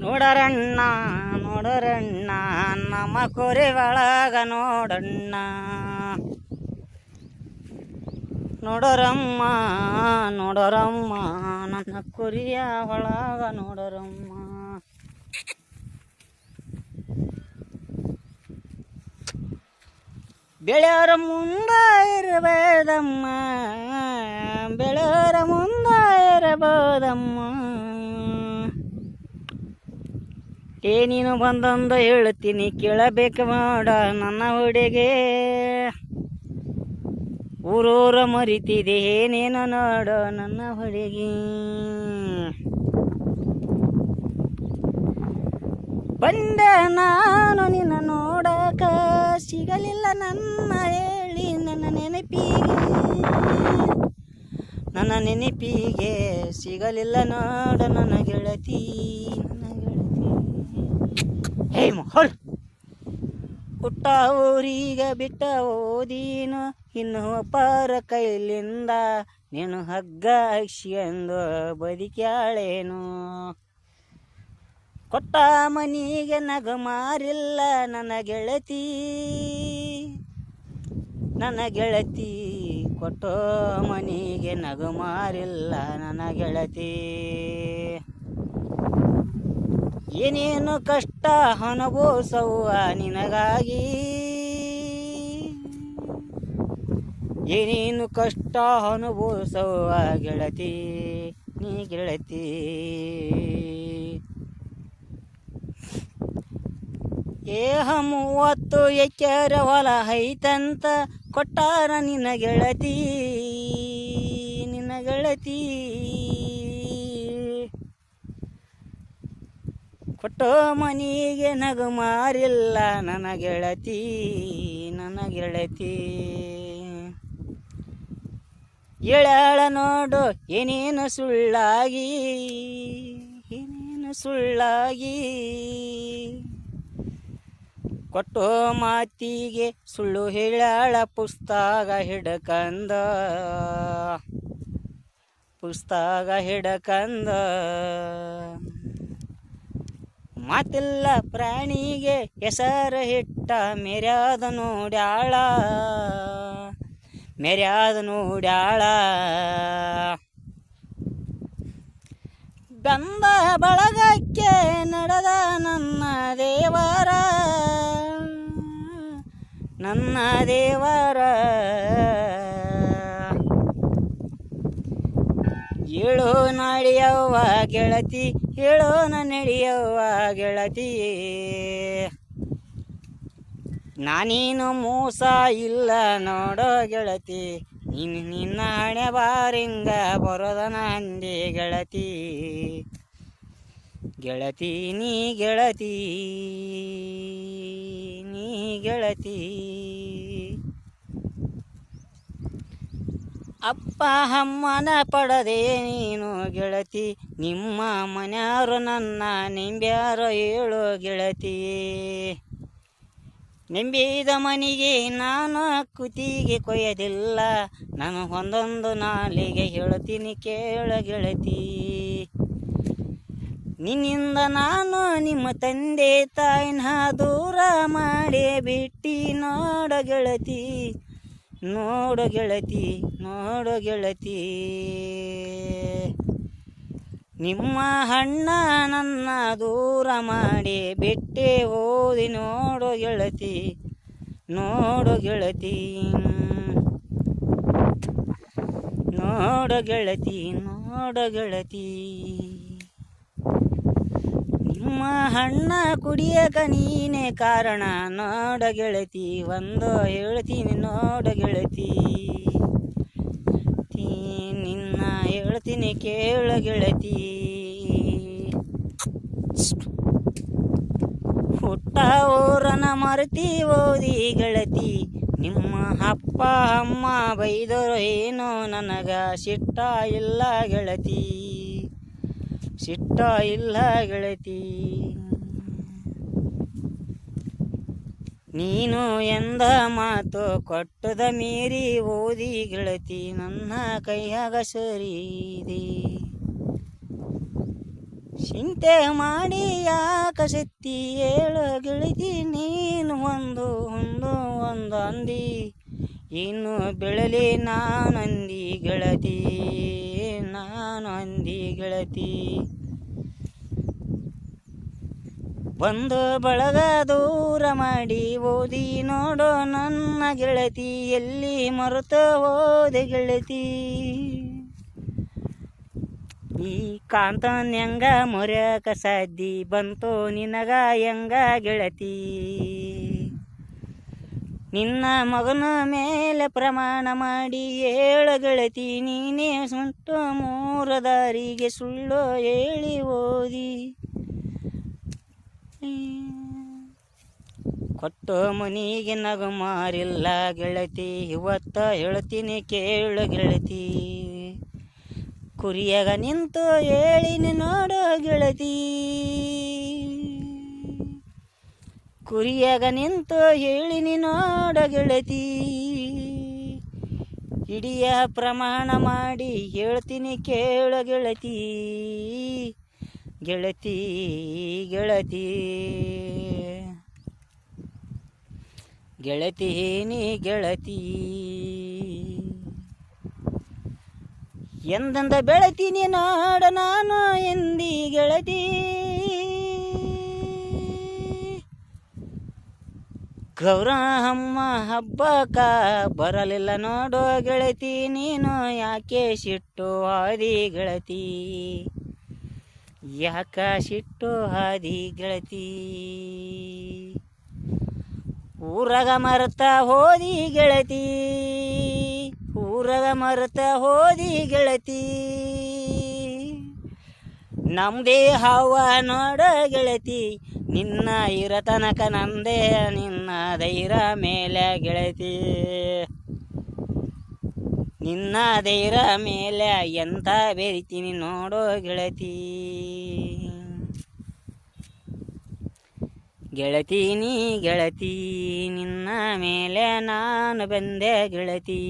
ನೋಡರಣ್ಣ ನೋಡರಣ್ಣ ನಮ್ಮ ಕೊರೆ ಒಳಗ ನೋಡಣ್ಣ, ನೋಡರಮ್ಮ ನೋಡರಮ್ಮ ನನ್ನ ಕುರಿಯ ಒಳಗ ನೋಡರಮ್ಮ. ಬೆಳೆಯರ ಮುಂದ ಇರಬೇದಮ್ಮ, ಬೆಳೆಯರ ಮುಂದ ಇರಬಹುದಮ್ಮ. ನೀನು ಬಂದೊಂದು ಹೇಳ್ತೀನಿ ಕೇಳಬೇಕು ಮಾಡ ನನ್ನ ಹುಡುಗೆ, ಊರೂರ ಮರಿತಿದೆ ಏನೇನು ನೋಡು ನನ್ನ ಹುಡುಗಿ. ಬಂದೆ ನಾನು ನಿನ್ನ ನೋಡಕ, ಸಿಗಲಿಲ್ಲ ನನ್ನ ಹೇಳಿ ನನ್ನ ನೆನಪಿಗೆ ಸಿಗಲಿಲ್ಲ ನೋಡ ನನ್ನ ಗೆಳತಿ, ಹೇ ಮೊಹಲ್ ಹುಟ್ಟ ಊರಿಗೆ ಬಿಟ್ಟ ಓದೀನು, ಇನ್ನು ಅಪಾರ ಕೈಲಿಂದ ನೀನು ಹಗ್ಗ ಹಕ್ಷಿಯಂದು ಬದುಕ್ಯಾಳೇನು. ಕೊಟ್ಟ ಮನಿಗೆ ನಗ ಮಾರಿಲ್ಲ ನನ್ನ ಗೆಳತಿ, ನನ್ನ ಗೆಳತಿ ಕೊಟ್ಟೋ ಮನಿಗೆ ನಗು ಮಾರಿಲ್ಲ ನನ್ನ ಗೆಳತಿ. ಏನೇನು ಕಷ್ಟ ಅನುಭವಿಸವ್ವ ನಿನಗಾಗಿ, ಏನೇನು ಕಷ್ಟ ಅನುಭವಿಸವ್ವ ಗೆಳತಿ ನೀ ಗೆಳತಿ. ಏಹ 30 ಎಕರೆ ಹೊಲ ಐತಂತ ಕೊಟ್ಟಾರ ನಿನ್ನ ಗೆಳತಿ, ನಿನ್ನ ಗೆಳತಿ. ಕೊಟ್ಟೋ ಮನಿಗೆ ನಗು ಮಾರಿಲ್ಲ ನನ್ನ ಗೆಳತಿ, ನನ್ನ ಗೆಳತಿ. ಎಳಾಳ ನೋಡು ಏನೇನು ಸುಳ್ಳಾಗಿ, ಏನೇನು ಸುಳ್ಳಾಗಿ. ಕೊಟ್ಟೋ ಮಾತಿಗೆ ಸುಳ್ಳು ಹೇಳಾಳ ಪುಸ್ತಕ ಹಿಡಕಂದ, ಪುಸ್ತಕ ಹಿಡಕಂದ. ಮಾತಿಲ್ಲ ಪ್ರಾಣಿಗೆ ಹೆಸರು ಹಿಟ್ಟ ಮೆರ್ಯಾದ ನೋಡ್ಯಾಳ, ಮೆರ್ಯಾದ ನೋಡ್ಯಾಳ. ಬಂದ ಬಳಗಕ್ಕೆ ನಡೆದ ನನ್ನ ದೇವರ, ನನ್ನ ದೇವರ. ಹೇಳೋ ನಡೆಯವ್ವ ಗೆಳತಿ, ಹೇಳೋ ನಡೆಯವ್ವ ಗೆಳತಿ. ನಾನೇನು ಮೋಸ ಇಲ್ಲ ನೋಡೋ ಗೆಳತಿ, ನೀನು ನಿನ್ನ ಹಣೆ ಬಾರಿಂಗ ಬರೋದನ ಅಂದೆ ಗೆಳತಿ, ಗೆಳತಿ ನೀ ಗೆಳತಿ, ನೀ ಗೆಳತಿ. ಅಪ್ಪ ಅಮ್ಮನ ಪಡದೆ ನೀನು ಗೆಳತಿ, ನಿಮ್ಮ ಮನೆಯವರು ನನ್ನ ನಿಂಬ್ಯಾರೋ ಹೇಳೋ ಗೆಳತಿ. ನಿಂಬಿದ ಮನೆಗೆ ನಾನು ಕುತ್ತಿಗೆ ಕೊಯ್ಯದಿಲ್ಲ, ನಾನು ಒಂದೊಂದು ನಾಲಿಗೆ ಹೇಳ್ತೀನಿ ಕೇಳ ಗೆಳತಿ. ನಿನ್ನಿಂದ ನಾನು ನಿಮ್ಮ ತಂದೆ ತಾಯಿನ ದೂರ ಮಾಡಿ ಬಿಟ್ಟಿ ನೋಡ ಗೆಳತಿ, ನೋಡ ಗೆಳತಿ, ನೋಡ ಗೆಳತಿ. ನಿಮ್ಮ ಅಣ್ಣ ನನ್ನ ದೂರ ಮಾಡಿ ಬಿಟ್ಟೆ ಹೋದಿ ನೋಡು ಗೆಳತಿ, ನೋಡು ಗೆಳತಿ, ನೋಡು ಗೆಳತಿ, ನೋಡು ಗೆಳತಿ. ನಿಮ್ಮ ಅಣ್ಣ ಕುಡಿಯಕ ನೀನೇ ಕಾರಣ ನೋಡ ಗೆಳತಿ, ಒಂದು ಹೇಳ್ತೀನಿ ನೋಡ ಗೆಳತಿ. ನಿನ್ನ ಹೇಳ್ತೀನಿ ಕೇಳ ಗೆಳತಿ. ಹುಟ್ಟ ಊರನ ಮರೆತಿ ಓದಿ ಗೆಳತಿ, ನಿಮ್ಮ ಅಪ್ಪ ಅಮ್ಮ ಬೈದರು ಏನೋ ನನಗ ಸಿಟ್ಟ ಇಲ್ಲ ಗೆಳತಿ, ಸಿಟ್ಟ ಇಲ್ಲ ಗೆಳತಿ. ನೀನು ಎಂದ ಮಾತು ಕೊಟ್ಟದ ಮೀರಿ ಓದಿ ಗೆಳತಿ, ನನ್ನ ಕೈಯಾಗ ಸರಿದೆ. ಚಿಂತೆ ಮಾಡಿ ಯಾಕ ಸತ್ತಿ ಹೇಳು ಗೆಳತಿ ನೀನು ಒಂದು ಅಂದಿ ಇನ್ನು ಬೆಳಲಿ ನಾನು ಅಂದಿ ಗೆಳತಿ ಬಂದು ಬಳಗ ದೂರ ಮಾಡಿ ಓದಿ ನೋಡೋ ನನ್ನ ಗೆಳತಿ ಎಲ್ಲಿ ಮರೆತು ಹೋದೆ ಗೆಳತಿ ಈ ಕಾಂತನ್ ಹೆಂಗ ಮೊರ್ಯಾಕ ಸಾಧ್ಯ ಬಂತು ನಿನಗ ಹೆಂಗ ಗೆಳತಿ ನಿನ್ನ ಮಗನ ಮೇಲೆ ಪ್ರಮಾಣ ಮಾಡಿ ಹೇಳ ಗೆಳತಿ ನೀನೇ ಸುಂಟು ಮೂರ ದಾರಿಗೆ ಸುಳ್ಳು ಹೇಳಿ ಓದಿ ಕೊಟ್ಟು ಮನಿಗೆ ನಗು ಮಾರಿಲ್ಲ ಗೆಳತಿ ಇವತ್ತ ಹೇಳ್ತೀನಿ ಕೇಳು ಗೆಳತಿ ಕುರಿಯಾಗ ನಿಂತು ಹೇಳಿನಿ ನೋಡು ಗೆಳತಿ ಕುರಿಯಾಗ ನಿಂತು ಹೇಳಿನಿ ನೋಡ ಗೆಳತಿ ಹಿಡಿಯ ಪ್ರಮಾಣ ಮಾಡಿ ಹೇಳ್ತೀನಿ ಕೇಳು ಗೆಳತಿ ಗೆಳತಿ ನೀ ಗೆಳತಿ ಎಂದಂದ ಬೆಳತೀನಿ ನೋಡ ನಾನು ಎಂದಿ ಗೆಳತಿ ಗೌರಮ್ಮ ಹಬ್ಬಕ್ಕ ಬರಲಿಲ್ಲ ನೋಡು ಗೆಳತಿ ನೀನು ಯಾಕೆ ಸಿಟ್ಟು ಹಾದಿ ಗೆಳತಿ ಯಾಕ ಸಿಟ್ಟು ಹಾದಿ ಗೆಳತಿ ಊರಾಗ ಮರೆತ ಹೋದಿ ಗೆಳತಿ ನಮ್ದೇ ಹವ ನೋಡ ಗೆಳತಿ ನಿನ್ನ ಇರತನಕ ನಂದೇ ನಿನ್ನ ಧೈರ್ಯ ಮೇಲೆ ಗೆಳತಿ ನಿನ್ನ ಧೈರ್ಯ ಮೇಲೆ ಎಂತ ಬೆರಿತೀನಿ ನೋಡೋ ಗೆಳತಿ ಗೆಳತಿ ನಿನ್ನ ಮೇಲೆ ನಾನು ಬಂದೆ ಗೆಳತಿ.